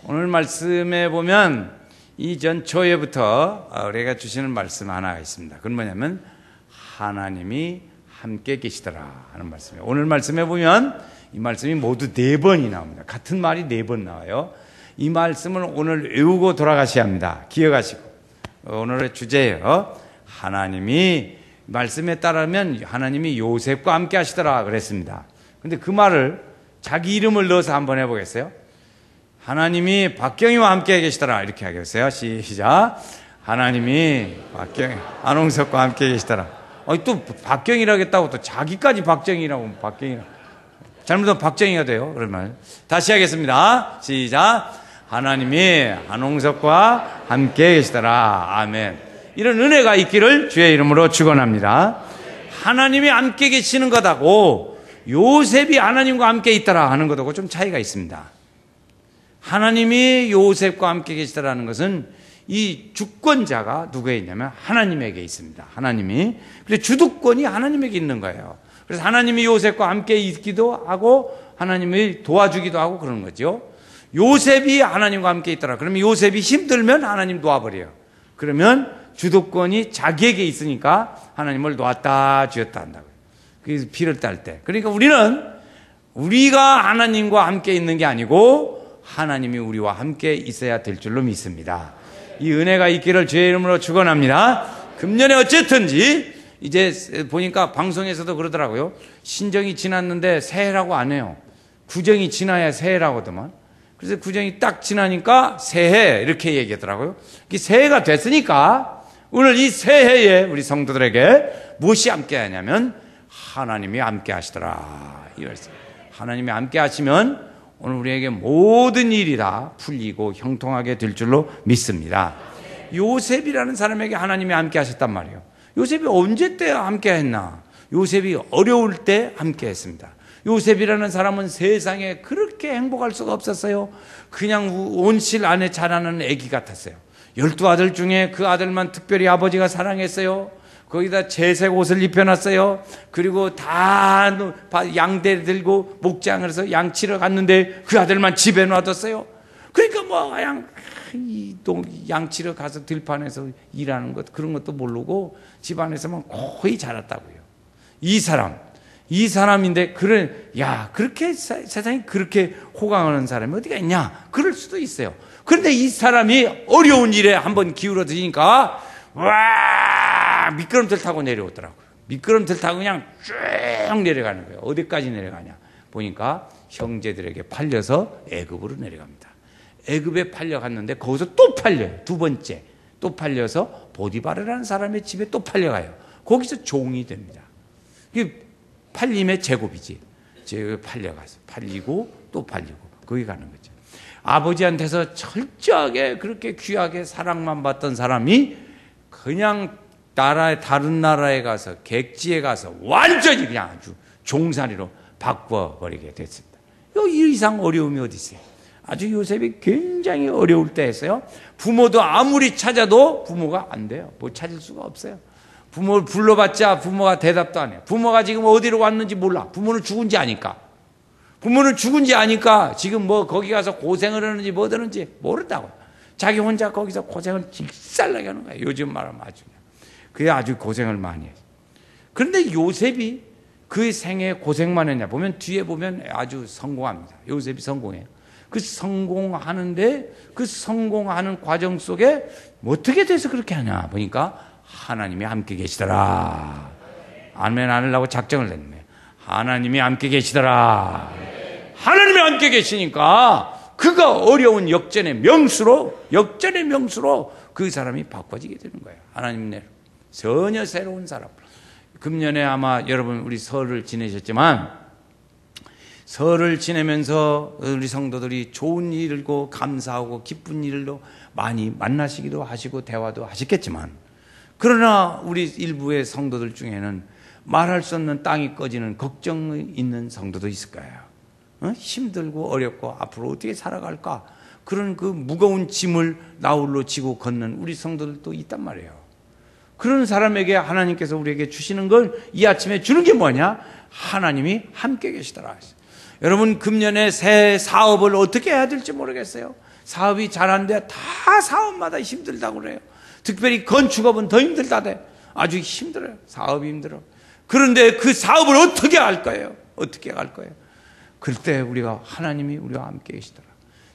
오늘 말씀에 보면 이전 초에부터 우리가 주시는 말씀 하나가 있습니다. 그건 뭐냐면 하나님이 함께 계시더라 하는 말씀이에요. 오늘 말씀에 보면 이 말씀이 모두 4번이 나옵니다. 같은 말이 4번 나와요. 이 말씀을 오늘 외우고 돌아가셔야 합니다. 기억하시고. 오늘의 주제예요. 하나님이 말씀에 따르면 하나님이 요셉과 함께 하시더라 그랬습니다. 근데 그 말을 자기 이름을 넣어서 한번 해보겠어요? 하나님이 박경희와 함께 계시더라 이렇게 하겠어요? 시작. 하나님이 박경희, 안홍석과 함께 계시더라. 또 박경희라고 했다고 또 자기까지 박정희라고 박경희라고. 잘못하면 박정희가 돼요. 그러면 다시 하겠습니다. 시작. 하나님이 안홍석과 함께 계시더라. 아멘. 이런 은혜가 있기를 주의 이름으로 축원합니다. 하나님이 함께 계시는 것하고 요셉이 하나님과 함께 있더라 하는 것하고 좀 차이가 있습니다. 하나님이 요셉과 함께 계시더라는 것은 이 주권자가 누구에 있냐면 하나님에게 있습니다. 하나님이. 그래서 주도권이 하나님에게 있는 거예요. 그래서 하나님이 요셉과 함께 있기도 하고 하나님이 도와주기도 하고 그러는 거죠. 요셉이 하나님과 함께 있더라. 그러면 요셉이 힘들면 하나님 놓아버려요. 그러면 주도권이 자기에게 있으니까 하나님을 놓았다 쥐었다 한다고요. 그래서 피를 딸 때. 그러니까 우리가 하나님과 함께 있는 게 아니고 하나님이 우리와 함께 있어야 될 줄로 믿습니다. 이 은혜가 있기를 주의 이름으로 축원합니다. 금년에 어쨌든지 이제 보니까 방송에서도 그러더라고요. 신정이 지났는데 새해라고 안 해요. 구정이 지나야 새해라고 하더만. 그래서 구정이 딱 지나니까 새해 이렇게 얘기하더라고요. 새해가 됐으니까 오늘 이 새해에 우리 성도들에게 무엇이 함께 하냐면 하나님이 함께 하시더라. 이 말씀. 하나님이 함께 하시면 오늘 우리에게 모든 일이 다 풀리고 형통하게 될 줄로 믿습니다. 요셉이라는 사람에게 하나님이 함께 하셨단 말이에요. 요셉이 언제 때 함께 했나? 요셉이 어려울 때 함께 했습니다. 요셉이라는 사람은 세상에 그렇게 행복할 수가 없었어요. 그냥 온실 안에 자라는 아기 같았어요. 12아들 중에 그 아들만 특별히 아버지가 사랑했어요. 거기다 채색 옷을 입혀놨어요. 그리고 다 양대 들고 목장을 해서 양 치러 갔는데 그 아들만 집에 놔뒀어요. 그러니까 양 치러 가서 들판에서 일하는 것 그런 것도 모르고 집안에서만 거의 자랐다고요. 이 사람인데 그렇게 세상이 그렇게 호강하는 사람이 어디가 있냐? 그럴 수도 있어요. 그런데 이 사람이 어려운 일에 한번 기울어지니까 미끄럼틀 타고 내려오더라고요. 미끄럼틀 타고 그냥 쭉 내려가는 거예요. 어디까지 내려가냐 보니까 형제들에게 팔려서 애굽으로 내려갑니다. 애굽에 팔려갔는데 거기서 또 팔려요. 두 번째 또 팔려서 보디바르라는 사람의 집에 또 팔려가요. 거기서 종이 됩니다. 이게 팔림의 제곱이지. 팔려가서 팔리고 또 팔리고 거기 가는 거죠. 아버지한테서 철저하게 그렇게 귀하게 사랑만 받던 사람이 그냥 다른 나라에 가서 객지에 가서 완전히 그냥 아주 종살이로 바꿔버리게 됐습니다. 이 이상 어려움이 어디 있어요? 아주 요셉이 굉장히 어려울 때 했어요. 부모도 아무리 찾아도 부모가 안 돼요. 뭐 찾을 수가 없어요. 부모를 불러봤자 부모가 대답도 안 해요. 부모가 지금 어디로 왔는지 몰라. 부모는 죽은지 아니까. 부모는 죽은지 아니까 지금 뭐 거기 가서 고생을 하는지 뭐 하는지 모른다고요. 자기 혼자 거기서 고생을 직살나게 하는 거예요. 요즘 말하면 아주. 그게 아주 고생을 많이 해요. 그런데 요셉이 그 생에 고생만 했냐 보면 뒤에 보면 아주 성공합니다. 요셉이 성공해요. 그 성공하는데 그 성공하는 과정 속에 어떻게 돼서 그렇게 하냐 보니까 하나님이 함께 계시더라. 아멘 안 하려고 작정을 냈네. 하나님이 함께 계시더라. 하나님이 함께 계시니까 그가 어려운 역전의 명수로 그 사람이 바꿔지게 되는 거예요. 하나님 내로 전혀 새로운 사람. 금년에 아마 여러분 우리 설을 지내셨지만 설을 지내면서 우리 성도들이 좋은 일고 감사하고 기쁜 일로 많이 만나시기도 하시고 대화도 하셨겠지만 그러나 우리 일부의 성도들 중에는 말할 수 없는 땅이 꺼지는 걱정이 있는 성도도 있을 거예요. 힘들고 어렵고 앞으로 어떻게 살아갈까 그런 그 무거운 짐을 나홀로 지고 걷는 우리 성도들도 있단 말이에요. 그런 사람에게 하나님께서 우리에게 주시는 걸 이 아침에 주는 게 뭐냐? 하나님이 함께 계시더라. 여러분 금년에 새 사업을 어떻게 해야 될지 모르겠어요. 사업이 잘하는데 다 사업마다 힘들다고 그래요. 특별히 건축업은 더 힘들다대. 아주 힘들어요. 사업이 힘들어. 그런데 그 사업을 어떻게 할 거예요? 어떻게 할 거예요? 그때 우리가 하나님이 우리와 함께 계시더라.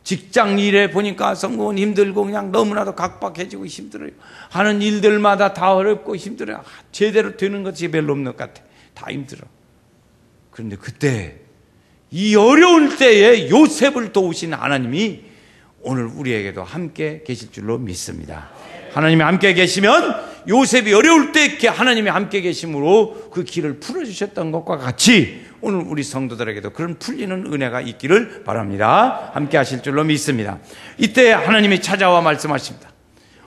직장 일에 보니까 성공은 힘들고 그냥 너무나도 각박해지고 힘들어요. 하는 일들마다 다 어렵고 힘들어요. 제대로 되는 것이 별로 없는 것 같아. 다 힘들어. 그런데 그때 이 어려울 때에 요셉을 도우신 하나님이 오늘 우리에게도 함께 계실 줄로 믿습니다. 하나님이 함께 계시면 요셉이 어려울 때 이렇게 하나님이 함께 계심으로 그 길을 풀어주셨던 것과 같이 오늘 우리 성도들에게도 그런 풀리는 은혜가 있기를 바랍니다. 함께 하실 줄로 믿습니다. 이때 하나님이 찾아와 말씀하십니다.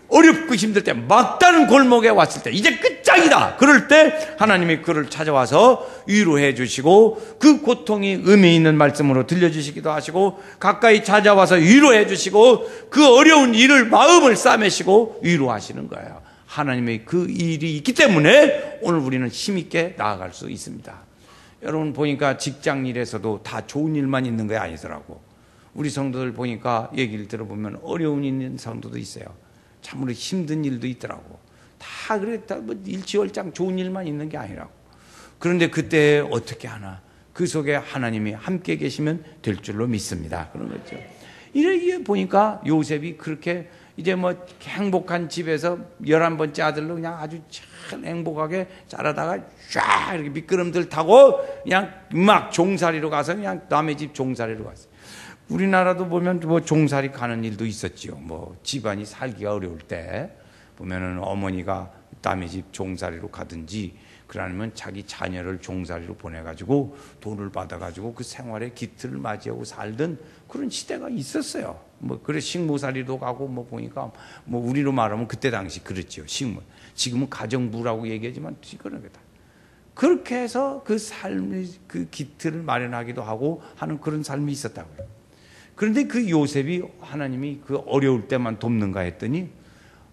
어렵고 힘들 때 막다른 골목에 왔을 때 이제 끝장이다. 그럴 때 하나님이 그를 찾아와서 위로해 주시고 그 고통이 의미 있는 말씀으로 들려주시기도 하시고 가까이 찾아와서 위로해 주시고 그 어려운 일을 마음을 싸매시고 위로하시는 거예요. 하나님의 그 일이 있기 때문에 오늘 우리는 힘있게 나아갈 수 있습니다. 여러분 보니까 직장 일에서도 다 좋은 일만 있는 게 아니더라고. 우리 성도들 보니까 얘기를 들어보면 어려운 일 있는 성도도 있어요. 참으로 힘든 일도 있더라고. 다 그래, 다 뭐 일취월장 좋은 일만 있는 게 아니라고. 그런데 그때 어떻게 하나? 그 속에 하나님이 함께 계시면 될 줄로 믿습니다. 그런 거죠. 이래 보니까 요셉이 그렇게 이제 뭐 행복한 집에서 11번째 아들로 그냥 아주 참 행복하게 자라다가 쫙 이렇게 미끄럼들 타고 그냥 막 종살이로 가서 그냥 남의 집 종살이로 갔어요. 우리나라도 보면 뭐 종살이 가는 일도 있었지요. 뭐 집안이 살기가 어려울 때 보면은 어머니가 남의 집 종살이로 가든지 그러면 자기 자녀를 종살이로 보내가지고 돈을 받아가지고 그 생활의 기틀을 맞이하고 살던 그런 시대가 있었어요. 뭐 그래 식모살이도 가고 뭐 보니까 뭐 우리로 말하면 그때 당시 그랬죠. 식모. 지금은 가정부라고 얘기하지만 그런 거다. 그렇게 해서 그 삶의 그 기틀을 마련하기도 하고 하는 그런 삶이 있었다고요. 그런데 그 요셉이 하나님이 그 어려울 때만 돕는가 했더니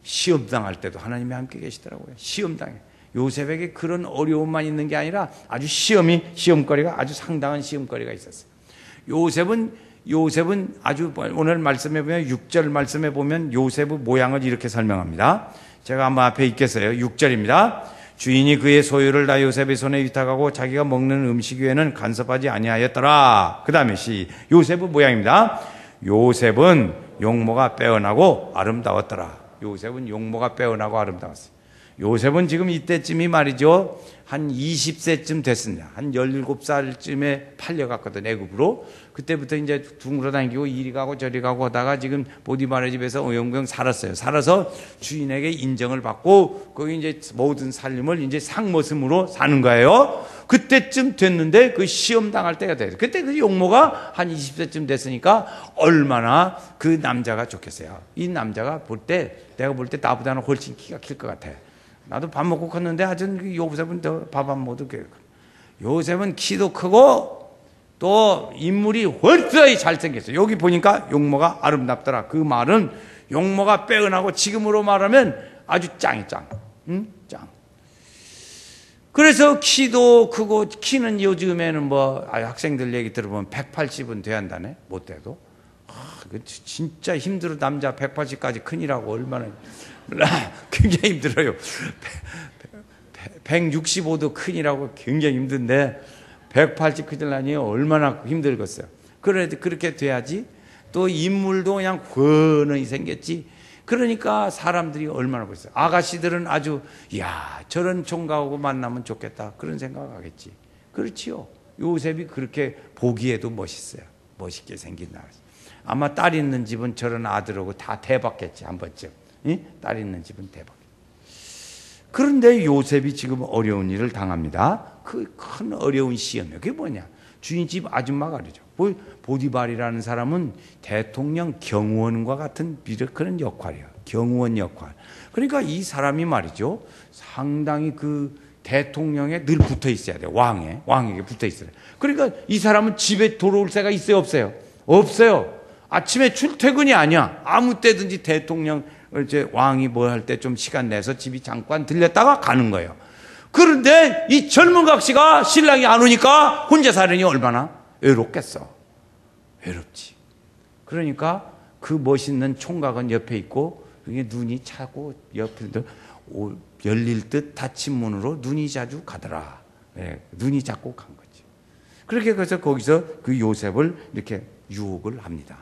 시험 당할 때도 하나님이 함께 계시더라고요. 시험 당해. 요셉에게 그런 어려움만 있는 게 아니라 아주 시험거리가 아주 상당한 시험거리가 있었어요. 요셉은 아주 오늘 말씀해 보면 6절 말씀해 보면 요셉의 모양을 이렇게 설명합니다. 제가 한번 앞에 읽겠어요. 6절입니다. 주인이 그의 소유를 다 요셉의 손에 위탁하고 자기가 먹는 음식 위에는 간섭하지 아니하였더라. 그 다음에 요셉의 모양입니다. 요셉은 용모가 빼어나고 아름다웠더라. 요셉은 용모가 빼어나고 아름다웠어요. 요셉은 지금 이때쯤이 말이죠. 한 20세쯤 됐습니다. 한 17살쯤에 팔려갔거든, 애굽으로. 그때부터 이제 둥그러 다니고 이리 가고 저리 가고 하다가 지금 보디발의 집에서 어영부영 살았어요. 살아서 주인에게 인정을 받고 거기 이제 모든 살림을 이제 상모슴으로 사는 거예요. 그때쯤 됐는데 그 시험 당할 때가 돼요. 그때 그 용모가 한 20세쯤 됐으니까 얼마나 그 남자가 좋겠어요. 이 남자가 내가 볼 때 나보다는 훨씬 키가 클 것 같아. 나도 밥 먹고 컸는데 하여튼 요셉은 더 밥 안 먹어도 요셉은 키도 크고 또 인물이 훨씬 잘생겼어요. 여기 보니까 용모가 아름답더라. 그 말은 용모가 빼어나고 지금으로 말하면 아주 짱이 짱. 짱. 그래서 키도 크고 키는 요즘에는 뭐 학생들 얘기 들어보면 180은 돼야 한다네. 못 돼도. 진짜 힘들어. 남자 180까지 큰이라고 얼마나 굉장히 힘들어요. 165도 큰이라고 굉장히 힘든데 180 큰일라니 얼마나 힘들겠어요. 그래도 그렇게 돼야지. 또 인물도 그냥 훤히 생겼지. 그러니까 사람들이 얼마나 보겠어요. 아가씨들은 아주 저런 총각하고 만나면 좋겠다 그런 생각하겠지. 그렇지요. 요셉이 그렇게 보기에도 멋있어요. 멋있게 생긴 아가씨. 아마 딸 있는 집은 저런 아들하고 다 대박겠지 한 번쯤. 딸 있는 집은 대박. 그런데 요셉이 지금 어려운 일을 당합니다. 그 큰 어려운 시험이에요. 그게 뭐냐? 주인집 아줌마가 그러죠. 보디발이라는 사람은 대통령 경호원과 같은 그런 역할이에요. 경호원 역할. 그러니까 이 사람이 말이죠. 상당히 그 대통령에 늘 붙어 있어야 돼요. 왕에게 붙어 있어야 돼요. 그러니까 이 사람은 집에 돌아올 새가 있어요, 없어요? 없어요. 아침에 출퇴근이 아니야. 아무 때든지 대통령 이제 왕이 뭐 할 때 좀 시간 내서 집이 잠깐 들렸다가 가는 거예요. 그런데 이 젊은 각시가 신랑이 안 오니까 혼자 살으니 얼마나 외롭겠어. 외롭지. 그러니까 그 멋있는 총각은 옆에 있고 그게 눈이 차고 옆에도 열릴 듯 닫힌 문으로 눈이 자주 가더라. 네, 눈이 자꾸 간 거지. 그렇게 해서 거기서 그 요셉을 이렇게 유혹을 합니다.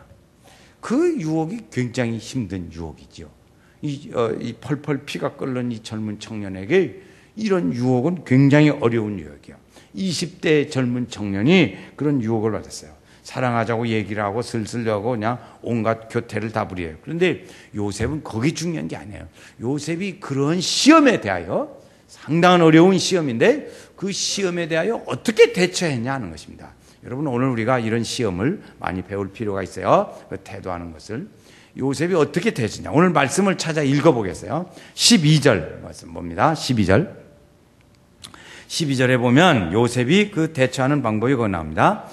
그 유혹이 굉장히 힘든 유혹이죠. 이 펄펄 피가 끓는 이 젊은 청년에게 이런 유혹은 굉장히 어려운 유혹이에요. 20대 젊은 청년이 그런 유혹을 받았어요. 사랑하자고 얘기를 하고 슬슬 하고 그냥 온갖 교태를 다 부려요. 그런데 요셉은 거기 중요한 게 아니에요. 요셉이 그런 시험에 대하여 상당한 어려운 시험인데 그 시험에 대하여 어떻게 대처했냐 하는 것입니다. 여러분 오늘 우리가 이런 시험을 많이 배울 필요가 있어요. 그 태도하는 것을. 요셉이 어떻게 대처했냐. 오늘 말씀을 찾아 읽어보겠어요. 12절 말씀 봅니다. 12절에 보면 요셉이 그 대처하는 방법이 거기 나옵니다.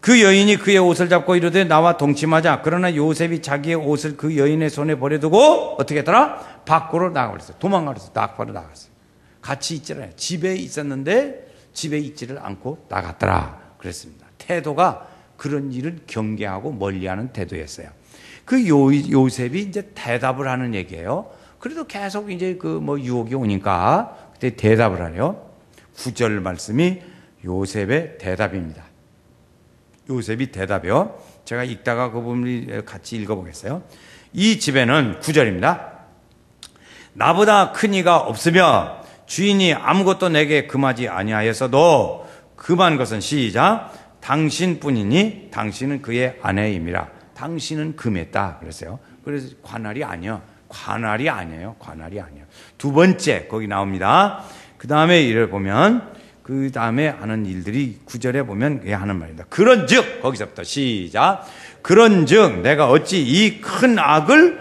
그 여인이 그의 옷을 잡고 이르되 나와 동침하자. 그러나 요셉이 자기의 옷을 그 여인의 손에 버려두고 어떻게 했더라? 밖으로 나가버렸어요. 도망가버렸어요. 밖으로 나갔어요. 같이 있지 않아요. 집에 있었는데 집에 있지를 않고 나갔더라. 그랬습니다. 태도가 그런 일을 경계하고 멀리하는 태도였어요. 그 요셉이 이제 대답을 하는 얘기예요. 그래도 계속 이제 그 뭐 유혹이 오니까 그때 대답을 하네요. 9절 말씀이 요셉의 대답입니다. 요셉이 대답이요. 제가 읽다가 그 부분을 같이 읽어보겠어요. 이 집에는 9절입니다. 나보다 큰 이가 없으며 주인이 아무것도 내게 금하지 아니하였어도 금한 것은 시작. 당신뿐이니 당신은 그의 아내임이라. 당신은 금했다 그랬어요. 그래서 관할이 아니에요. 관할이 아니에요. 관할이 아니에요. 두 번째 거기 나옵니다. 그 다음에 이를 보면 그 다음에 하는 일들이 9절에 보면 그게 하는 말입니다. 그런즉 거기서부터 시작. 그런즉 내가 어찌 이 큰 악을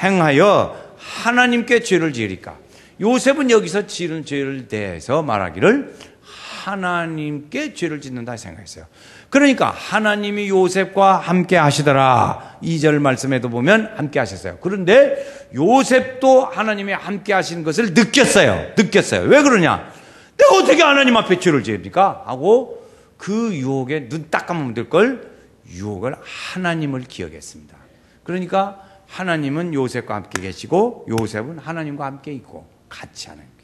행하여 하나님께 죄를 지으리까. 요셉은 여기서 지은 죄를 대해서 말하기를 하나님께 죄를 짓는다 생각했어요. 그러니까 하나님이 요셉과 함께 하시더라. 2절 말씀에도 보면 함께 하셨어요. 그런데 요셉도 하나님이 함께 하신 것을 느꼈어요. 왜 그러냐? 내가 어떻게 하나님 앞에 죄를 지으니까 하고 그 유혹에 눈 딱 감으면 될 걸 유혹을 하나님을 기억했습니다. 그러니까 하나님은 요셉과 함께 계시고 요셉은 하나님과 함께 있고 같이 하는 거예요.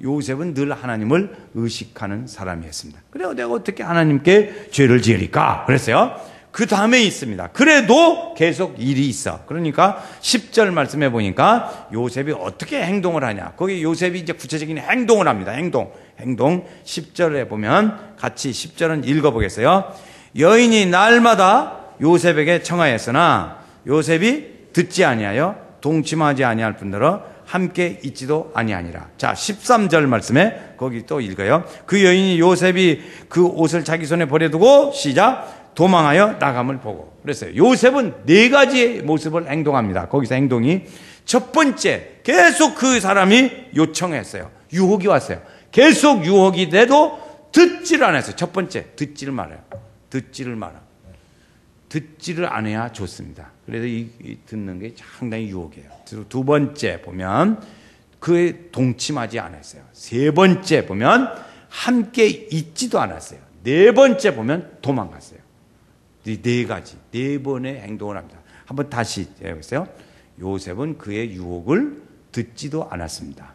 요셉은 늘 하나님을 의식하는 사람이었습니다. 그래요. 내가 어떻게 하나님께 죄를 지으리까? 그랬어요. 그 다음에 있습니다. 그래도 계속 일이 있어. 그러니까 10절 말씀해 보니까 요셉이 어떻게 행동을 하냐. 거기 요셉이 이제 구체적인 행동을 합니다. 행동. 10절에 보면 같이 10절은 읽어보겠어요. 여인이 날마다 요셉에게 청하였으나 요셉이 듣지 아니하여 동침하지 아니할 뿐더러 함께 있지도 아니하니라. 자, 13절 말씀에 거기 또 읽어요. 그 여인이 요셉이 그 옷을 자기 손에 버려두고 시작 도망하여 나감을 보고 그랬어요. 요셉은 네 가지의 모습을 행동합니다. 거기서 행동이 첫 번째 계속 그 사람이 요청했어요. 유혹이 왔어요. 계속 유혹이 돼도 듣지를 않았어요. 첫 번째 듣지를 말아요. 듣지를 안 해야 좋습니다. 그래서 이 듣는 게 상당히 유혹이에요. 두 번째 보면 그에 동침하지 않았어요. 세 번째 보면 함께 있지도 않았어요. 네 번째 보면 도망갔어요. 이 네 가지, 네 번의 행동을 합니다. 한번 다시 해보세요. 요셉은 그의 유혹을 듣지도 않았습니다.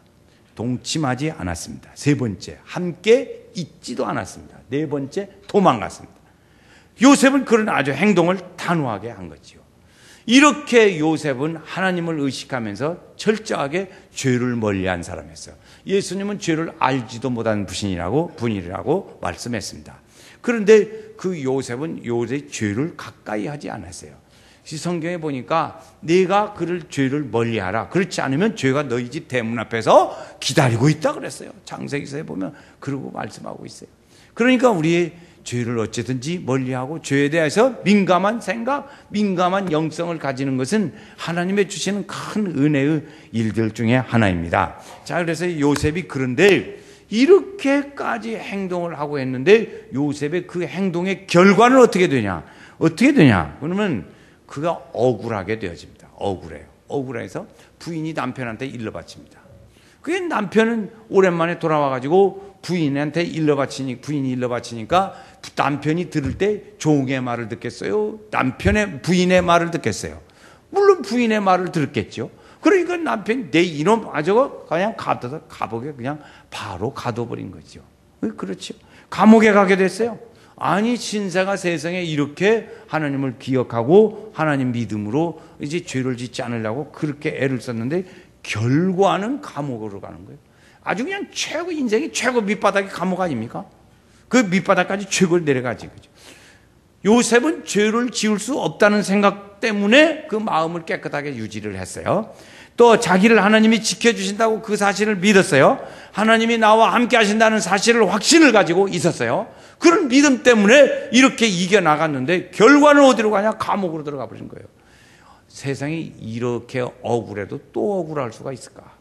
동침하지 않았습니다. 세 번째, 함께 있지도 않았습니다. 네 번째, 도망갔습니다. 요셉은 그런 아주 행동을 단호하게 한 거지요. 이렇게 요셉은 하나님을 의식하면서 철저하게 죄를 멀리한 사람이었어요. 예수님은 죄를 알지도 못한 분이라고 말씀했습니다. 그런데 그 요셉은 죄를 가까이 하지 않았어요. 성경에 보니까 내가 그를 죄를 멀리하라. 그렇지 않으면 죄가 너희 집 대문 앞에서 기다리고 있다 그랬어요. 창세기서에 보면 그러고 말씀하고 있어요. 그러니까 우리의 죄를 어쨌든지 멀리하고 죄에 대해서 민감한 생각, 민감한 영성을 가지는 것은 하나님의 주시는 큰 은혜의 일들 중에 하나입니다. 자, 그래서 요셉이 그런데 이렇게까지 행동을 하고 했는데 요셉의 그 행동의 결과는 어떻게 되냐? 그러면 그가 억울하게 되어집니다. 억울해서 부인이 남편한테 일러 바칩니다. 그게 남편은 오랜만에 돌아와가지고 부인한테 부인이 일러 바치니까 남편이 들을 때 종의 말을 듣겠어요? 부인의 말을 듣겠어요? 물론 부인의 말을 들었겠죠. 그러니까 남편이 내 이놈 저거 그냥 감옥에 그냥 바로 가둬버린 거죠. 그렇죠. 감옥에 가게 됐어요. 아니 신사가 세상에 이렇게 하나님을 기억하고 하나님 믿음으로 이제 죄를 짓지 않으려고 그렇게 애를 썼는데 결과는 감옥으로 가는 거예요. 아주 그냥 인생의 최고 밑바닥이 감옥 아닙니까? 그 밑바닥까지 최고로 내려가지. 그죠? 요셉은 죄를 지을 수 없다는 생각 때문에 그 마음을 깨끗하게 유지를 했어요. 또 자기를 하나님이 지켜주신다고 그 사실을 믿었어요. 하나님이 나와 함께 하신다는 사실을 확신을 가지고 있었어요. 그런 믿음 때문에 이렇게 이겨나갔는데 결과는 어디로 가냐? 감옥으로 들어가 버린 거예요. 세상이 이렇게 억울해도 또 억울할 수가 있을까?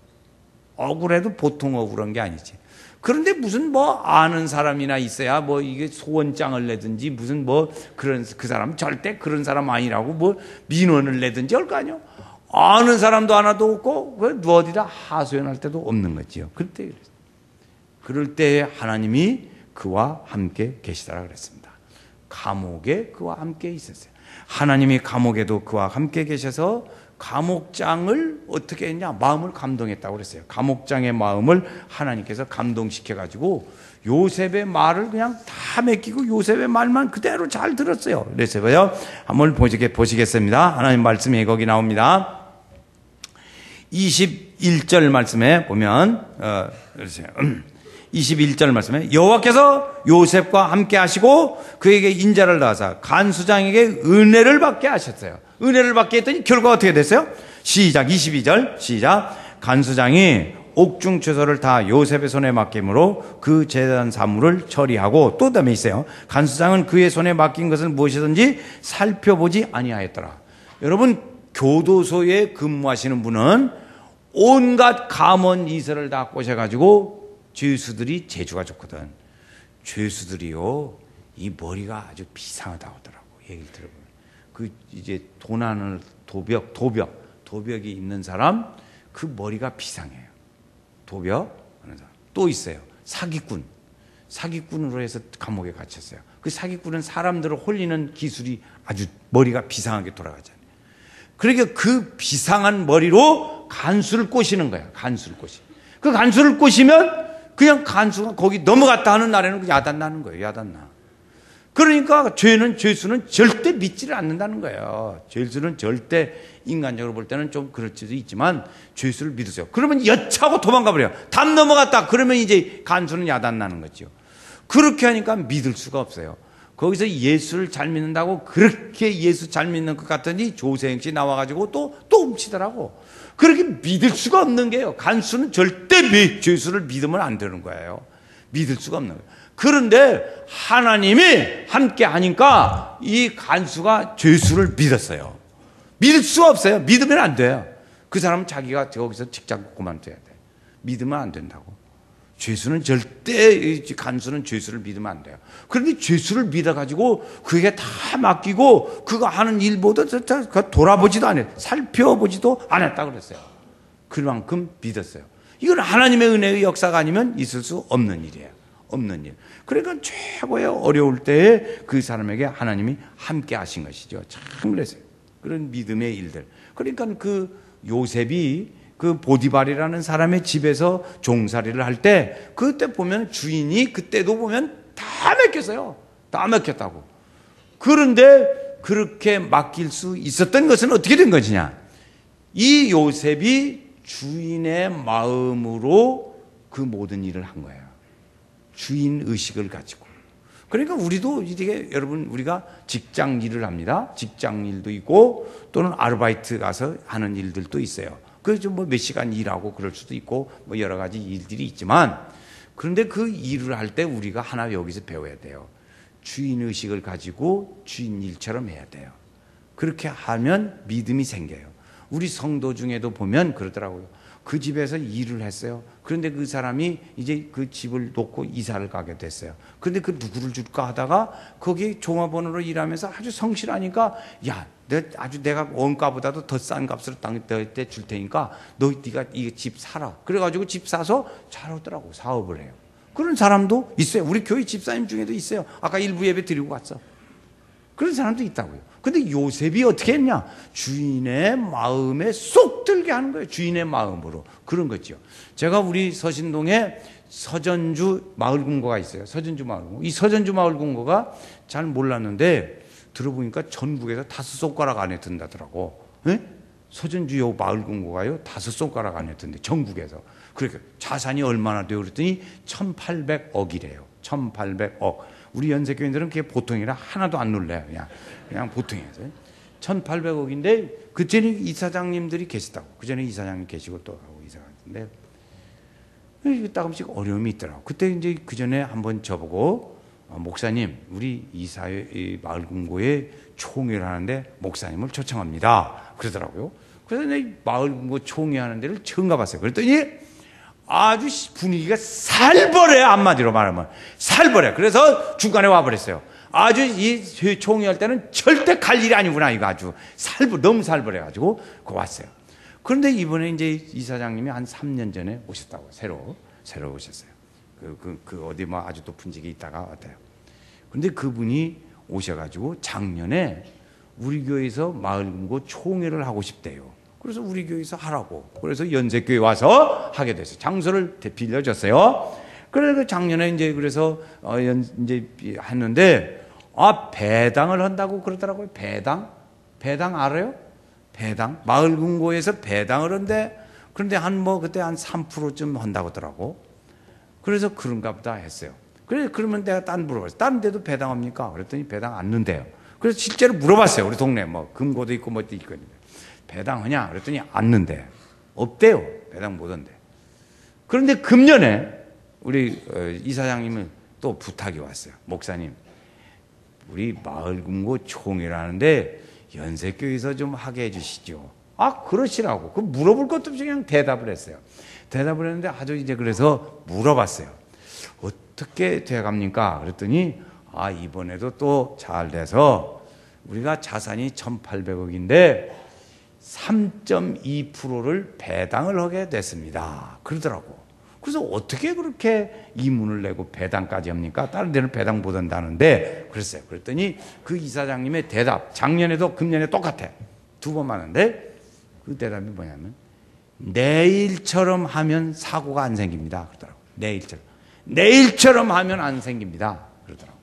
억울해도 보통 억울한 게 아니지. 그런데 무슨 아는 사람이나 있어야 이게 소원장을 내든지 무슨 그런 그 사람 절대 그런 사람 아니라고 민원을 내든지 할 거 아니요. 아는 사람도 하나도 없고 어디다 하소연할 때도 없는 거지요. 그럴 때 하나님이 그와 함께 계시다라 그랬습니다. 감옥에 그와 함께 있었어요. 하나님이 감옥에도 그와 함께 계셔서 감옥장을 어떻게 했냐? 마음을 감동했다고 그랬어요. 감옥장의 마음을 하나님께서 감동시켜가지고 요셉의 말을 그냥 다 맡기고 요셉의 말만 그대로 잘 들었어요. 그래서요. 한번 보시겠습니다. 하나님 말씀이 거기 나옵니다. 21절 말씀에 보면 21절 말씀에 여호와께서 요셉과 함께 하시고 그에게 인자를 낳아서 간수장에게 은혜를 받게 하셨어요. 은혜를 받게 했더니 결과가 어떻게 됐어요? 시작 22절 시작 간수장이 옥중 채소를 다 요셉의 손에 맡김으로 그 제단 사물을 처리하고 또 다음에 있어요. 간수장은 그의 손에 맡긴 것을 무엇이든지 살펴보지 아니하였더라. 여러분 교도소에 근무하시는 분은 온갖 감언 이설을 다 꼬셔가지고 죄수들이 재주가 좋거든. 죄수들이요 이 머리가 아주 비상하다고 하더라고. 얘기를 들어보면 이제 도난을 도벽이 있는 사람 그 머리가 비상해요. 도벽 하는 사람 또 있어요. 사기꾼으로 해서 감옥에 갇혔어요. 그 사기꾼은 사람들을 홀리는 기술이 아주 머리가 비상하게 돌아가잖아요. 그러니까 그 비상한 머리로 간수를 꼬시는 거야. 그 간수를 꼬시면 그냥 간수가 거기 넘어갔다 하는 날에는 야단 나는 거예요. 야단 나. 그러니까 죄수는 절대 믿지를 않는다는 거예요. 죄수는 절대 인간적으로 볼 때는 좀 그럴 수도 있지만 죄수를 믿으세요. 그러면 여차고 도망가 버려요. 담 넘어갔다. 그러면 이제 간수는 야단 나는 거죠. 그렇게 하니까 믿을 수가 없어요. 거기서 예수를 잘 믿는다고 그렇게 예수 잘 믿는 것 같더니 조세형씨 나와가지고 또 훔치더라고. 그렇게 믿을 수가 없는 게요. 간수는 절대 죄수를 믿으면 안 되는 거예요. 믿을 수가 없는 거예요. 그런데 하나님이 함께 하니까 이 간수가 죄수를 믿었어요. 믿을 수가 없어요. 믿으면 안 돼요. 그 사람은 자기가 거기서 직장 그만둬야 돼. 믿으면 안 된다고. 간수는 죄수를 믿으면 안 돼요. 그런데 죄수를 믿어가지고 그게 다 맡기고 그가 하는 일보다 돌아보지도 않아요. 살펴보지도 않았다고 그랬어요. 그만큼 믿었어요. 이건 하나님의 은혜의 역사가 아니면 있을 수 없는 일이에요. 없는 일. 그러니까 최고의 어려울 때에 그 사람에게 하나님이 함께 하신 것이죠. 참 그랬어요. 그런 믿음의 일들. 그러니까 그 요셉이 그 보디발이라는 사람의 집에서 종살이를 할 때 그때 보면 주인이 그때도 보면 다 맡겼어요. 다 맡겼다고. 그런데 그렇게 맡길 수 있었던 것은 어떻게 된 것이냐? 이 요셉이 주인의 마음으로 그 모든 일을 한 거예요. 주인 의식을 가지고. 그러니까 우리도 이게 여러분 우리가 직장 일을 합니다. 직장 일도 있고 또는 아르바이트 가서 하는 일들도 있어요. 그래서 몇 시간 일하고 그럴 수도 있고 여러 가지 일들이 있지만 그런데 그 일을 할 때 우리가 하나 여기서 배워야 돼요. 주인 의식을 가지고 주인 일처럼 해야 돼요. 그렇게 하면 믿음이 생겨요. 우리 성도 중에도 보면 그러더라고요. 그 집에서 일을 했어요. 그런데 그 사람이 이제 그 집을 놓고 이사를 가게 됐어요. 그런데 그 누구를 줄까 하다가 거기 종업원으로 일하면서 아주 성실하니까 야, 내가 원가보다도 더 싼 값으로 때 줄 테니까 네가 이 집 사라. 그래가지고 집 사서 잘 하더라고. 사업을 해요. 그런 사람도 있어요. 우리 교회 집사님 중에도 있어요. 아까 일부 예배 드리고 갔어. 그런 사람도 있다고요. 근데 요셉이 어떻게 했냐? 주인의 마음에 쏙 들게 하는 거예요. 주인의 마음으로. 그런 거죠. 제가 우리 서신동에 서전주 마을금고가 있어요. 서전주 마을금고. 이 서전주 마을금고가 잘 몰랐는데 들어보니까 전국에서 5손가락 안에 든다더라고. 네? 서전주요 마을금고가요 5손가락 안에 든대. 전국에서. 그러니까 자산이 얼마나 돼요? 그랬더니 1800억이래요. 1800억. 우리 연세교인들은 그게 보통이라 하나도 안 놀래요. 그냥 보통이에요. 1800억인데 그전에 이사장님들이 계시다고. 그전에 이사장님 계시고 또 하고 이사 갔는데 조금씩 어려움이 있더라고. 그때 이제 그전에 한번 저보고 목사님, 우리 이사회 마을금고에 총회를 하는데 목사님을 초청합니다. 그러더라고요. 그래서 내 마을금고 총회 하는 데를 처음 가봤어요. 그랬더니 아주 분위기가 살벌해. 한마디로 말하면 살벌해. 그래서 중간에 와버렸어요. 아주 이 총회할 때는 절대 갈 일이 아니구나. 이거 아주 너무 살벌해가지고 왔어요. 그런데 이번에 이제 이사장님이 한 3년 전에 오셨다고. 새로 오셨어요. 어디 뭐 아주 높은 직에 있다가 왔대요. 그런데 그분이 오셔가지고 작년에 우리 교회에서 마을금고 총회를 하고 싶대요. 그래서 우리 교회에서 하라고. 그래서 연세교회 와서 하게 됐어요. 장소를 빌려줬어요. 그래서 작년에 이제 그래서 이제 했는데 배당을 한다고 그러더라고요. 배당 알아요? 배당 마을금고에서 배당을 한대. 그런데 그때 한 3%쯤 한다고 하더라고. 그래서 그런가 보다 했어요. 그러면 내가 물어봤어요. 다른 데도 배당합니까? 그랬더니 배당 안 넣는데요. 그래서 실제로 물어봤어요. 우리 동네 금고도 있고 뭐도 있고 있는데 배당하냐? 그랬더니 안 넣는데. 없대요. 배당 못 한대. 그런데 금년에 우리 이사장님은 또 부탁이 왔어요. 목사님, 우리 마을금고 총회를 하는데 연세교회에서 좀 하게 해주시죠. 그러시라고. 물어볼 것도 없이 그냥 대답을 했어요. 대답을 했는데 아주 이제 그래서 물어봤어요. 어떻게 돼갑니까? 그랬더니 이번에도 또 잘 돼서 우리가 자산이 1800억인데 3.2%를 배당을 하게 됐습니다. 그러더라고. 그래서 어떻게 그렇게 이문을 내고 배당까지 합니까? 다른 데는 배당 못 한다는데 그랬어요. 그랬더니 그 이사장님의 대답, 작년에도 금년에 똑같아. 2번 하는데 그 대답이 뭐냐면 내일처럼 하면 사고가 안 생깁니다. 그러더라고. 내일처럼 하면 안 생깁니다. 그러더라고.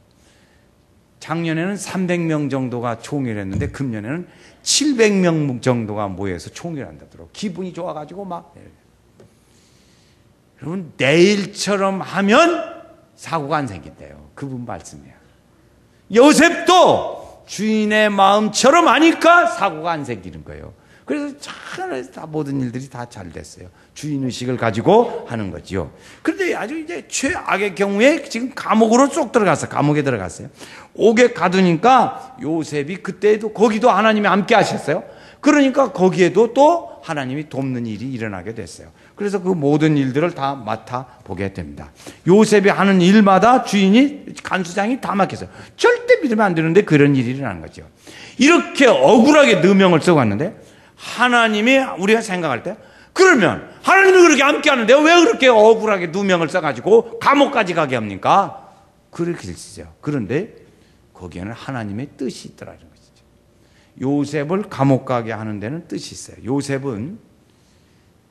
작년에는 300명 정도가 총회를 했는데 금년에는 700명 정도가 모여서 총회를 한다더라고. 기분이 좋아가지고 여러분, 내일처럼 하면 사고가 안 생긴대요. 그분 말씀이에요. 요셉도 주인의 마음처럼 하니까 사고가 안 생기는 거예요. 그래서 모든 일들이 다 잘 됐어요. 주인의식을 가지고 하는 거지요. 그런데 아주 이제 최악의 경우에 지금 감옥에 들어갔어요. 옥에 가두니까 요셉이 그때도 거기도 하나님이 함께 하셨어요. 그러니까 거기에도 또 하나님이 돕는 일이 일어나게 됐어요. 그래서 그 모든 일들을 다 맡아보게 됩니다. 요셉이 하는 일마다 간수장이 다 맡겼어요. 절대 믿으면 안 되는데 그런 일이 일어나는 거죠. 이렇게 억울하게 누명을 쓰고 왔는데 하나님이 우리가 생각할 때 그러면 하나님이 그렇게 함께 하는데 왜 그렇게 억울하게 누명을 써가지고 감옥까지 가게 합니까? 그렇게 쓰죠. 그런데 거기에는 하나님의 뜻이 있더라는 것이죠. 요셉을 감옥 가게 하는 데는 뜻이 있어요. 요셉은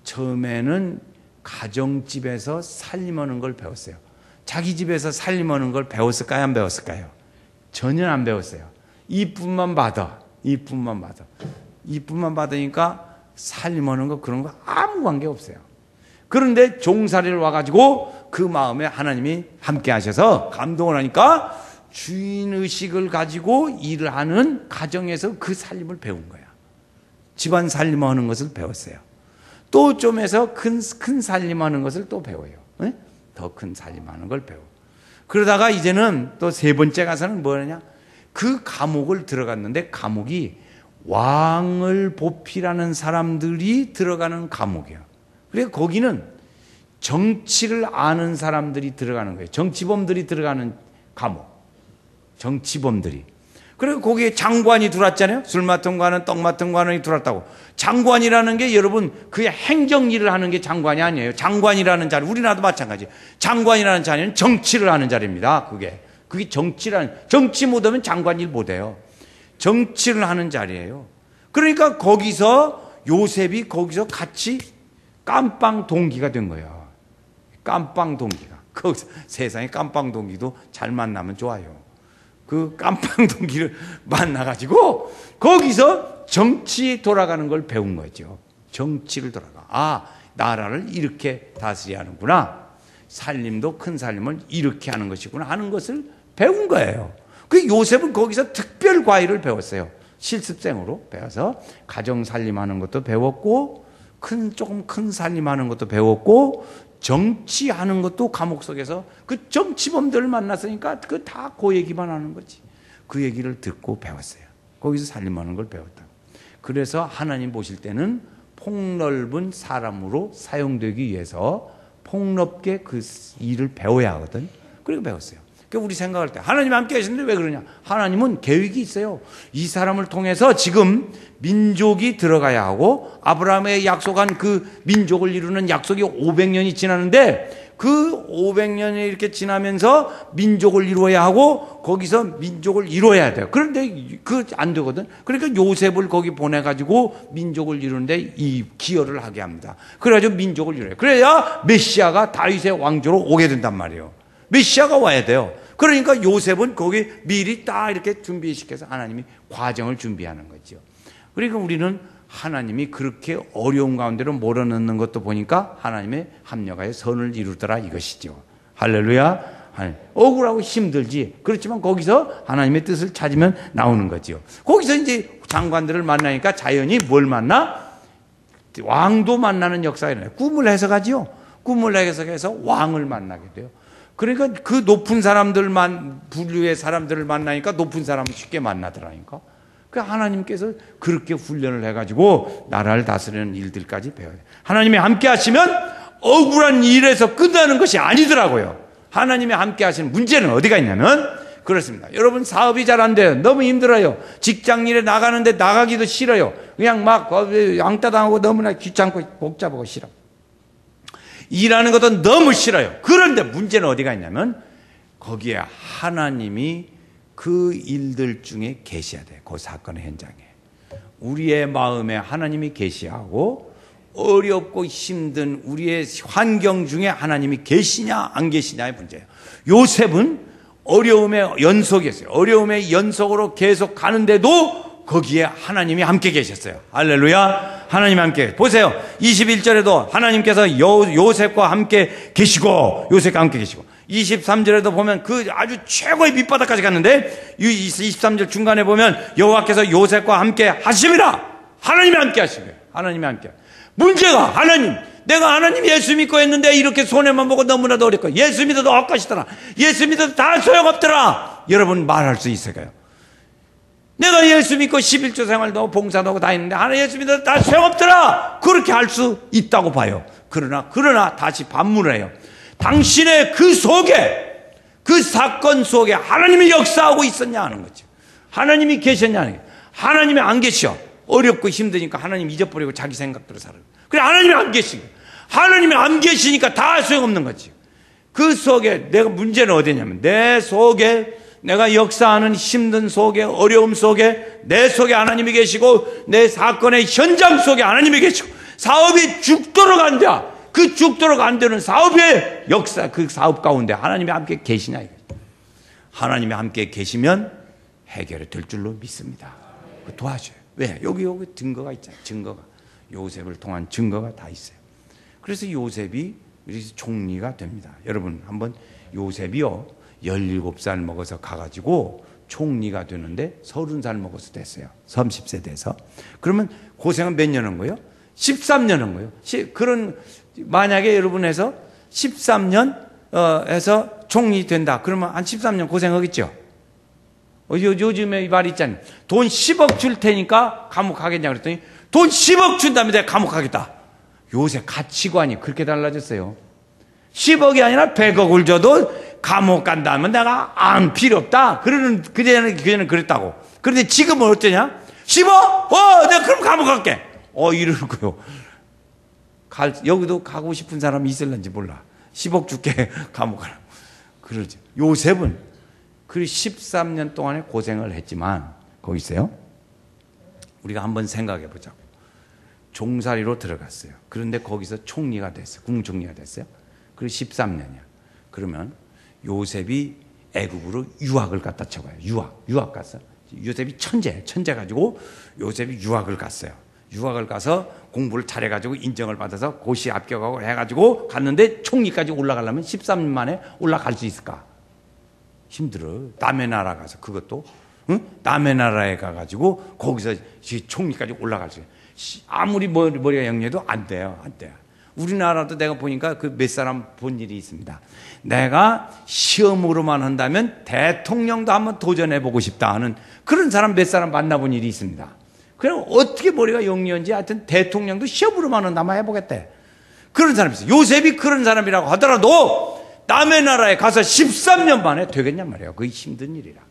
처음에는 가정집에서 살림하는 걸 배웠어요. 자기 집에서 살림하는 걸 배웠을까요? 안 배웠을까요? 전혀 안 배웠어요. 이쁨만 받으니까 살림하는 거 그런 거 아무 관계 없어요. 그런데 종살이를 와가지고 그 마음에 하나님이 함께 하셔서 감동을 하니까 주인의식을 가지고 일을 하는 가정에서 그 살림을 배운 거야. 집안 살림하는 것을 배웠어요. 또 좀 해서 큰 살림하는 것을 또 배워요. 더 큰 살림하는 걸 배워. 그러다가 이제는 또 3번째 가서는 뭐냐? 그 감옥을 들어갔는데 감옥이 왕을 보필하는 사람들이 들어가는 감옥이에요. 그래서 거기는 정치를 아는 사람들이 들어가는 거예요. 정치범들이 들어가는 감옥. 정치범들이. 그리고 거기에 장관이 들어왔잖아요. 술 맡은 관은 떡 맡은 관원이 들어왔다고. 장관이라는 게 여러분 그게 행정일을 하는 게 장관이 아니에요. 장관이라는 자리, 우리나라도 마찬가지. 장관이라는 자리는 정치를 하는 자리입니다. 그게 정치 못하면 장관일 못해요. 정치를 하는 자리예요. 그러니까 거기서 요셉이 거기서 같이 깜빵 동기가 된 거예요. 깜빵 동기가. 거기서 세상에 깜빵 동기도 잘 만나면 좋아요. 그 깜빵 동기를 만나가지고 거기서 정치 돌아가는 걸 배운 거죠. 정치를 돌아가. 아, 나라를 이렇게 다스려야 하는구나. 살림도 큰 살림을 이렇게 하는 것이구나 하는 것을 배운 거예요. 그 요셉은 거기서 특별 과외를 배웠어요. 실습생으로 배워서 가정 살림하는 것도 배웠고 조금 큰 살림하는 것도 배웠고 정치하는 것도 감옥 속에서 그 정치범들을 만났으니까 그 다 그 얘기만 하는 거지. 그 얘기를 듣고 배웠어요. 거기서 살림하는 걸 배웠다. 그래서 하나님 보실 때는 폭넓은 사람으로 사용되기 위해서 폭넓게 그 일을 배워야 하거든. 그리고 배웠어요. 그러니까 우리 생각할 때 하나님 함께 하시는데 왜 그러냐? 하나님은 계획이 있어요. 이 사람을 통해서 지금 민족이 들어가야 하고 아브라함의 약속한 그 민족을 이루는 약속이 500년이 지나는데 그 500년이 이렇게 지나면서 민족을 이루어야 하고 거기서 민족을 이루어야 돼요. 그런데 안 되거든. 그러니까 요셉을 거기 보내가지고 민족을 이루는데 이 기여를 하게 합니다. 그래가지고 민족을 이루어요. 그래야 메시아가 다윗의 왕조로 오게 된단 말이에요. 메시아가 와야 돼요. 그러니까 요셉은 거기 미리 딱 이렇게 준비시켜서 하나님이 과정을 준비하는 거죠. 그러니까 우리는 하나님이 그렇게 어려운 가운데로 몰아넣는 것도 보니까 하나님의 합력하여 선을 이루더라 이것이죠. 할렐루야. 억울하고 힘들지. 그렇지만 거기서 하나님의 뜻을 찾으면 나오는 거죠. 거기서 이제 장관들을 만나니까 자연히 뭘 만나? 왕도 만나는 역사가 일어나요. 꿈을 해석하지요. 꿈을 해석해서 왕을 만나게 돼요. 그러니까 그 높은 사람들만 분류의 사람들을 만나니까 높은 사람을 쉽게 만나더라니까. 그 하나님께서 그렇게 훈련을 해가지고 나라를 다스리는 일들까지 배워야 돼요. 하나님이 함께 하시면 억울한 일에서 끝나는 것이 아니더라고요. 하나님이 함께 하시는 문제는 어디가 있냐면 그렇습니다. 여러분 사업이 잘 안 돼요. 너무 힘들어요. 직장일에 나가는데 나가기도 싫어요. 그냥 막 왕따당하고 너무나 귀찮고 복잡하고 싫어. 일하는 것도 너무 싫어요. 그런데 문제는 어디가 있냐면 거기에 하나님이 그 일들 중에 계셔야 돼요. 그 사건의 현장에. 우리의 마음에 하나님이 계시하고 어렵고 힘든 우리의 환경 중에 하나님이 계시냐 안 계시냐의 문제예요. 요셉은 어려움의 연속이었어요. 어려움의 연속으로 계속 가는데도 거기에 하나님이 함께 계셨어요. 할렐루야. 하나님 함께. 보세요. 21절에도 하나님께서 요셉과 함께 계시고 23절에도 보면 그 아주 최고의 밑바닥까지 갔는데 23절 중간에 보면 여호와께서 요셉과 함께 하심이라. 하나님이 함께 하시고요. 하나님이 함께. 문제가 내가 하나님 예수 믿고 했는데 이렇게 손해만 보고 너무나도 어렵고 예수 믿어도 엇가시더라. 예수 믿어도 다 소용없더라. 여러분 말할 수 있을까요? 내가 예수 믿고 11조 생활도 하고 봉사도 하고 다 했는데 하나님 예수 믿어도 다 소용없더라. 그렇게 할 수 있다고 봐요. 그러나 다시 반문을 해요. 당신의 그 속에 그 사건 속에 하나님이 역사하고 있었냐 하는 거죠. 하나님이 계셨냐 하는 거죠. 하나님이 안 계셔. 어렵고 힘드니까 하나님 잊어버리고 자기 생각대로 살아요. 그래 하나님이 안 계시고 하나님이 안 계시니까 다 소용없는 거지. 그 속에 내가 문제는 어디냐면 내 속에 내가 역사하는 힘든 속에 어려움 속에 내 속에 하나님이 계시고 내 사건의 현장 속에 하나님이 계시고 사업이 죽도록 안 돼. 그 죽도록 안 되는 사업의 역사 그 사업 가운데 하나님이 함께 계시냐 이거죠. 하나님이 함께 계시면 해결이 될 줄로 믿습니다. 도와줘요. 왜? 여기 증거가 있잖아요. 증거가. 요셉을 통한 증거가 다 있어요. 그래서 요셉이 총리가 됩니다. 여러분 한번 요셉이요 17살 먹어서 가가지고 총리가 되는데 30살 먹어서 됐어요. 30세 돼서. 그러면 고생은 몇 년 한 거예요? 13년 한 거예요. 만약에 여러분 해서 13년 해서 총리 된다. 그러면 한 13년 고생하겠죠? 요즘에 이 말 있잖아요. 돈 10억 줄 테니까 감옥 가겠냐 그랬더니 돈 10억 준다면 내가 감옥 가겠다. 요새 가치관이 그렇게 달라졌어요. 10억이 아니라 100억을 줘도 감옥 간다면 내가 안 필요 없다. 그전에는 그랬다고. 그런데 지금은 어떠냐? 10억? 내가 그럼 감옥 갈게. 이러는 거요. 여기도 가고 싶은 사람이 있을런지 몰라. 10억 줄게 감옥 가라. 그러지. 요셉은 그 13년 동안에 고생을 했지만 거기 있어요. 우리가 한번 생각해 보자고. 종살이로 들어갔어요. 그런데 거기서 총리가 됐어요. 국무총리가 됐어요. 그리고 13년이야. 그러면 요셉이 애굽으로 유학을 갔다 쳐봐요. 유학 갔어. 요셉이 천재 가지고 요셉이 유학을 갔어요. 유학을 가서 공부를 잘해가지고 인정을 받아서 고시 합격하고 해가지고 갔는데 총리까지 올라가려면 13년 만에 올라갈 수 있을까? 힘들어. 남의 나라 가서 그것도 남의 나라에 가가지고 거기서 총리까지 올라갈 수 있어요. 아무리 머리가 영리해도 안 돼요. 우리나라도 내가 보니까 그 몇 사람 본 일이 있습니다. 내가 시험으로만 한다면 대통령도 한번 도전해보고 싶다 하는 그런 사람 몇 사람 만나본 일이 있습니다. 그럼 어떻게 머리가 영리한지 하여튼 대통령도 시험으로만 한다면 해보겠대. 그런 사람이 있어요. 요셉이 그런 사람이라고 하더라도 남의 나라에 가서 13년 만에 되겠냔 말이에요. 그게 힘든 일이라.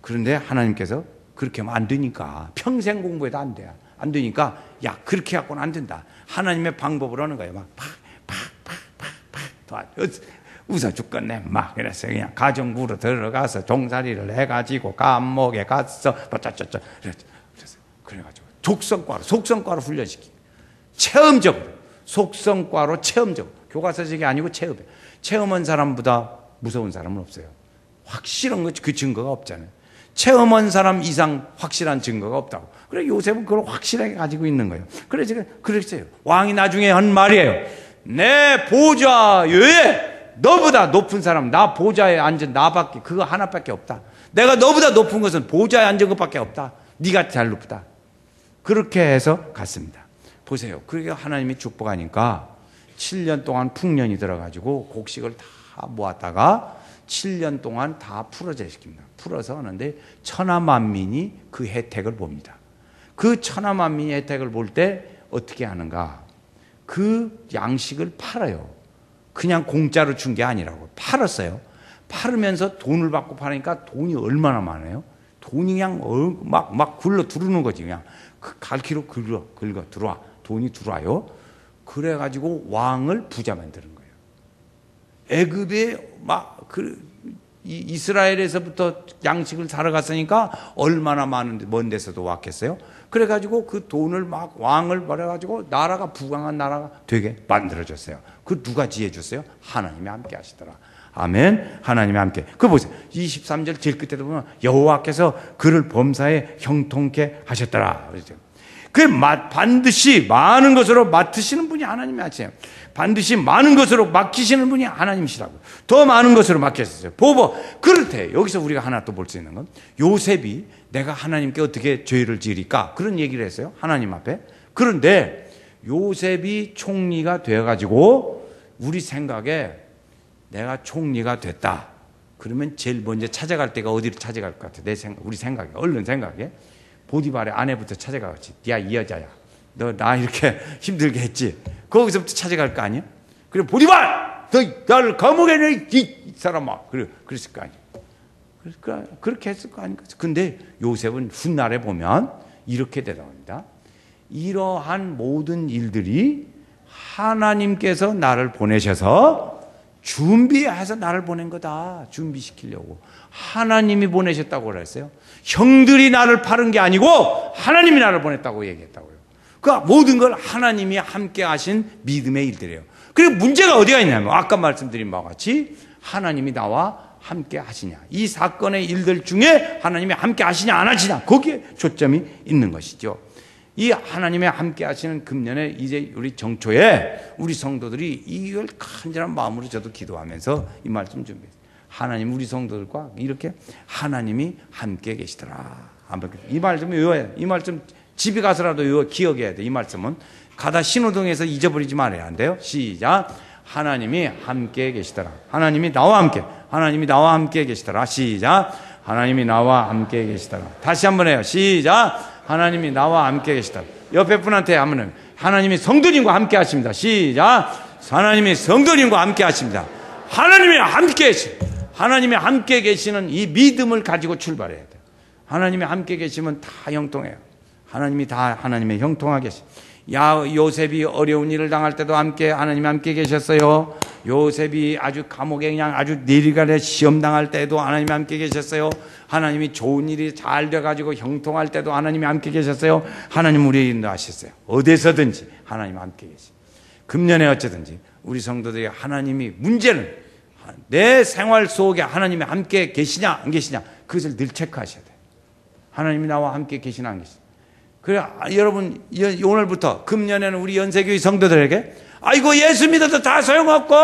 그런데 하나님께서 그렇게 하면 안 되니까 평생 공부해도 안 돼요. 안 되니까 야 그렇게 갖고는 안 된다. 하나님의 방법으로 하는 거예요. 막 웃어 죽겠네. 막 그랬어요. 그냥 가정부로 들어가서 종살이를 해가지고 감옥에 가서 그래가지고 속성과로 훈련시키고 체험적으로 속성과로 체험적으로 교과서적이 아니고 체험한 사람보다 무서운 사람은 없어요. 확실한 그 증거가 없잖아요. 체험한 사람 이상 확실한 증거가 없다고. 그래 요셉은 그걸 확실하게 가지고 있는 거예요. 그래 지금 그랬어요. 왕이 나중에 한 말이에요. 내 보좌에 너보다 높은 사람, 나 보좌에 앉은 나밖에 그거 하나밖에 없다. 내가 너보다 높은 것은 보좌에 앉은 것밖에 없다. 네가 잘 높다. 그렇게 해서 갔습니다. 보세요. 그렇게 하나님이 축복하니까 7년 동안 풍년이 들어가지고 곡식을 다 모았다가 7년 동안 다 풀어져 시킵니다. 풀어서 하는데 천하만민이 그 혜택을 봅니다. 그 천하만민이 혜택을 볼 때 어떻게 하는가? 그 양식을 팔아요. 그냥 공짜로 준 게 아니라고. 팔았어요. 팔으면서 돈을 받고 파니까 돈이 얼마나 많아요? 돈이 그냥 막 굴러 들어오는 거지. 그냥 갈퀴로 긁어 들어와. 돈이 들어와요. 그래가지고 왕을 부자 만드는 거예요. 애굽에 이스라엘에서부터 양식을 사러 갔으니까 얼마나 먼 데서도 왔겠어요? 그래가지고 그 돈을 막 왕을 벌여가지고 나라가 부강한 나라가 되게 만들어졌어요. 그 누가 지혜 줬어요? 하나님이 함께 하시더라. 아멘. 하나님이 함께. 그거 보세요. 23절 제일 끝에도 보면 여호와께서 그를 범사에 형통케 하셨더라. 그러죠. 그 반드시 많은 것으로 맡으시는 분이 하나님이 하세요. 반드시 많은 것으로 맡기시는 분이 하나님이시라고. 더 많은 것으로 맡겼어요. 그렇대. 여기서 우리가 하나 또 볼 수 있는 건 요셉이 내가 하나님께 어떻게 죄를 지으리까? 그런 얘기를 했어요. 하나님 앞에. 그런데 요셉이 총리가 되어가지고 우리 생각에 내가 총리가 됐다. 그러면 제일 먼저 찾아갈 때가 어디를 찾아갈 것 같아? 우리 생각에. 얼른 생각에. 보디발의 아내부터 찾아가겠지. 야, 이 여자야. 너 나 이렇게 힘들게 했지. 거기서부터 찾아갈 거 아니야? 그래, 보디발! 너 나를 감옥에 넣어, 이 사람아. 그랬을 거 아니야. 그렇게 했을 거 아닌가. 근데 요셉은 훗날에 보면 이렇게 대답합니다. 이러한 모든 일들이 하나님께서 나를 보내셔서 준비해서 나를 보낸 거다. 준비시키려고. 하나님이 보내셨다고 그랬어요. 형들이 나를 파는 게 아니고 하나님이 나를 보냈다고 얘기했다고요. 그러니까 모든 걸 하나님이 함께 하신 믿음의 일들이에요. 그리고 문제가 어디가 있냐면 아까 말씀드린 바와 같이 하나님이 나와 함께 하시냐. 이 사건의 일들 중에 하나님이 함께 하시냐 안 하시냐. 거기에 초점이 있는 것이죠. 이 하나님의 함께 하시는 금년에 이제 우리 정초에 우리 성도들이 이걸 간절한 마음으로 저도 기도하면서 이 말씀 준비했어요. 하나님 우리 성도들과 이렇게 하나님이 함께 계시더라. 이 말씀 외워야 돼. 이 말씀 집에 가서라도 기억해야 돼. 이 말씀은 가다 신호등에서 잊어버리지 말아야 안 돼요. 시작. 하나님이 함께 계시더라. 하나님이 나와 함께. 하나님이 나와 함께 계시더라. 시작. 하나님이 나와 함께 계시더라. 다시 한번 해요. 시작. 하나님이 나와 함께 계시다. 옆에 분한테 하면 하나님이 성도님과 함께 하십니다. 시작. 하나님이 성도님과 함께 하십니다. 하나님이 함께 계시. 하나님이 함께 계시는 이 믿음을 가지고 출발해야 돼요. 하나님이 함께 계시면 다 형통해요. 하나님이 다 하나님의 형통하게 계시. 요셉이 어려운 일을 당할 때도 하나님이 함께 계셨어요. 요셉이 아주 감옥에 그냥 아주 내리가래 시험 당할 때도 하나님이 함께 계셨어요. 하나님이 좋은 일이 잘 돼가지고 형통할 때도 하나님이 함께 계셨어요. 하나님 우리 인도하셨어요. 어디서든지 하나님 함께 계시. 금년에 어쩌든지 우리 성도들이 하나님이 문제는 내 생활 속에 하나님이 함께 계시냐 안 계시냐 그것을 늘 체크하셔야 돼요. 하나님이 나와 함께 계시나 안 계시나. 그래 여러분 오늘부터 금년에는 우리 연세교회 성도들에게 아이고 예수 믿어도 다 소용없고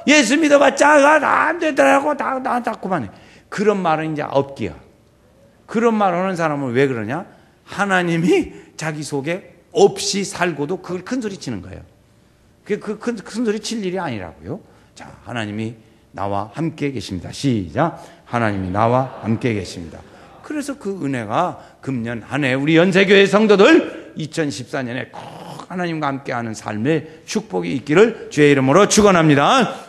예수 믿어봤자 다 안 되더라고 다 그만해. 그런 말은 이제 없기야. 그런 말 하는 사람은 왜 그러냐? 하나님이 자기 속에 없이 살고도 그걸 큰 소리 치는 거예요. 그 큰 소리 칠 일이 아니라고요. 자, 하나님이 나와 함께 계십니다. 시작. 하나님이 나와 함께 계십니다. 그래서 그 은혜가 금년 한 해 우리 연세교회 성도들 2014년에 꼭 하나님과 함께하는 삶의 축복이 있기를 주의 이름으로 축원합니다.